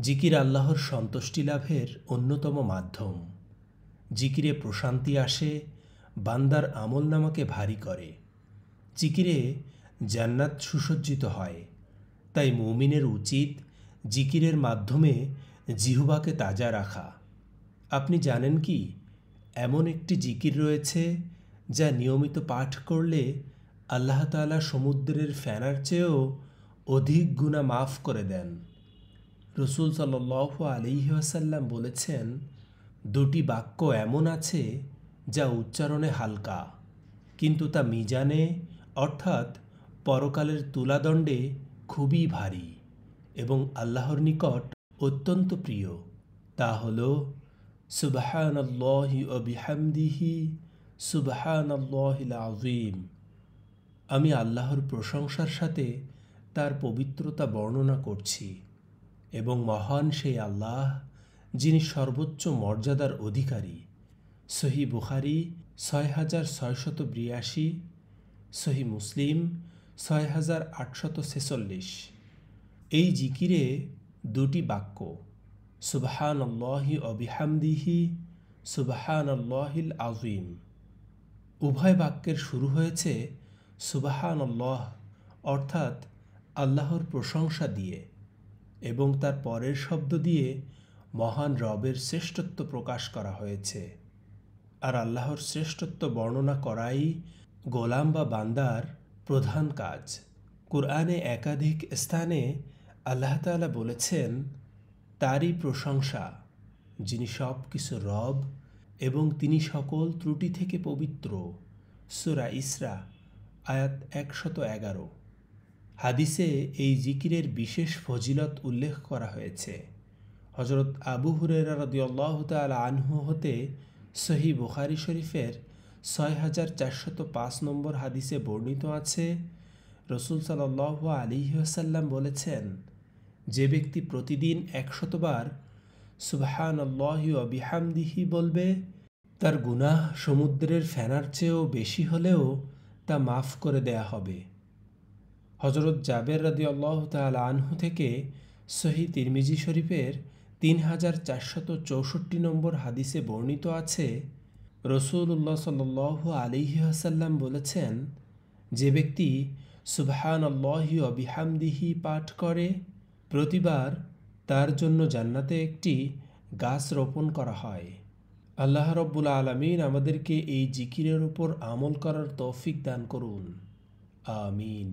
জিকির আল্লাহর সন্তুষ্টি লাভের অন্যতম মাধ্যম। জিকিরে প্রশান্তি আসে, বান্দার আমলনামাকে ভারী করে। জিকিরে জান্নাত সুসজ্জিত হয়। তাই মুমিনের উচিত জিকিরের মাধ্যমে জিহ্বাকে তাজা রাখা। আপনি জানেন কি, এমন একটি জিকির রয়েছে যা নিয়মিত পাঠ করলে আল্লাহ তাআলা সমুদ্রের ফেনার চেয়েও অধিক গুনাহ মাফ করে দেন। রসুল সাল্লাল্লাহু আলাইহি ওয়াসাল্লাম বলেছেন, দুটি বাক্য এমন আছে যা উচ্চারণে হালকা, কিন্তু তা মিজানে অর্থাৎ পরকালের তুলাদণ্ডে খুবই ভারী এবং আল্লাহর নিকট অত্যন্ত প্রিয়। তা হল সুবহানাল্লাহি ওয়া বিহামদিহি সুবহানাল্লাহিল আযীম। আমি আল্লাহর প্রশংসার সাথে তার পবিত্রতা বর্ণনা করছি এবং মহান সেই আল্লাহ যিনি সর্বোচ্চ মর্যাদার অধিকারী। সহিহ বুখারী ৬৬৮২, সহিহ মুসলিম ৬৮৪৬। এই জিকিরে দুটি বাক্য সুবহানাল্লাহি ওয়া বিহামদিহি সুবহানাল্লাহিল আযীম। উভয় বাক্যের শুরু হয়েছে সুবহানাল্লাহ অর্থাৎ আল্লাহর প্রশংসা দিয়ে এবং তার পরের শব্দ দিয়ে মহান রবের শ্রেষ্ঠত্ব প্রকাশ করা হয়েছে। আর আল্লাহর শ্রেষ্ঠত্ব বর্ণনা করাই গোলাম বা বান্দার প্রধান কাজ। কুরআনে একাধিক স্থানে আল্লাহ তাআলা বলেছেন, তারই প্রশংসা যিনি সব কিছুর রব এবং তিনি সকল ত্রুটি থেকে পবিত্র। সূরা ইসরা আয়াত ১১১। হাদিসে এই জিকিরের বিশেষ ফজিলত উল্লেখ করা হয়েছে। হযরত আবু হুরায়রা রাদিয়াল্লাহু তাআলা আনহু হতে সহিহ বুখারী শরীফের ৬৪০৫ নম্বর হাদিসে বর্ণিত আছে, রসুল সাল্লাল্লাহু আলাইহি ওয়াসাল্লাম বলেছেন, যে ব্যক্তি প্রতিদিন ১০০ বার সুবহানাল্লাহি ওয়া বিহামদিহি বলবে, তার গুনাহ সমুদ্রের ফেনার চেয়েও বেশি হলেও তা মাফ করে দেয়া হবে। হযরত জাবের রাদিয়াল্লাহু তাআলা আনহু থেকে সহিহ তিরমিজি শরীফের ৩৪৬৪ নম্বর হাদিসে বর্ণিত আছে, রাসূলুল্লাহ সাল্লাল্লাহু আলাইহি ওয়াসাল্লাম বলেছেন, যে ব্যক্তি সুবহানাল্লাহি ওয়া বিহামদিহি পাঠ করে, প্রতিবার তার জন্য জান্নাতে একটি গাছ রোপণ করা হয়। আল্লাহ রাব্বুল আলামিন আমাদেরকে এই জিকিরের উপর আমল করার তৌফিক দান করুন। আমিন।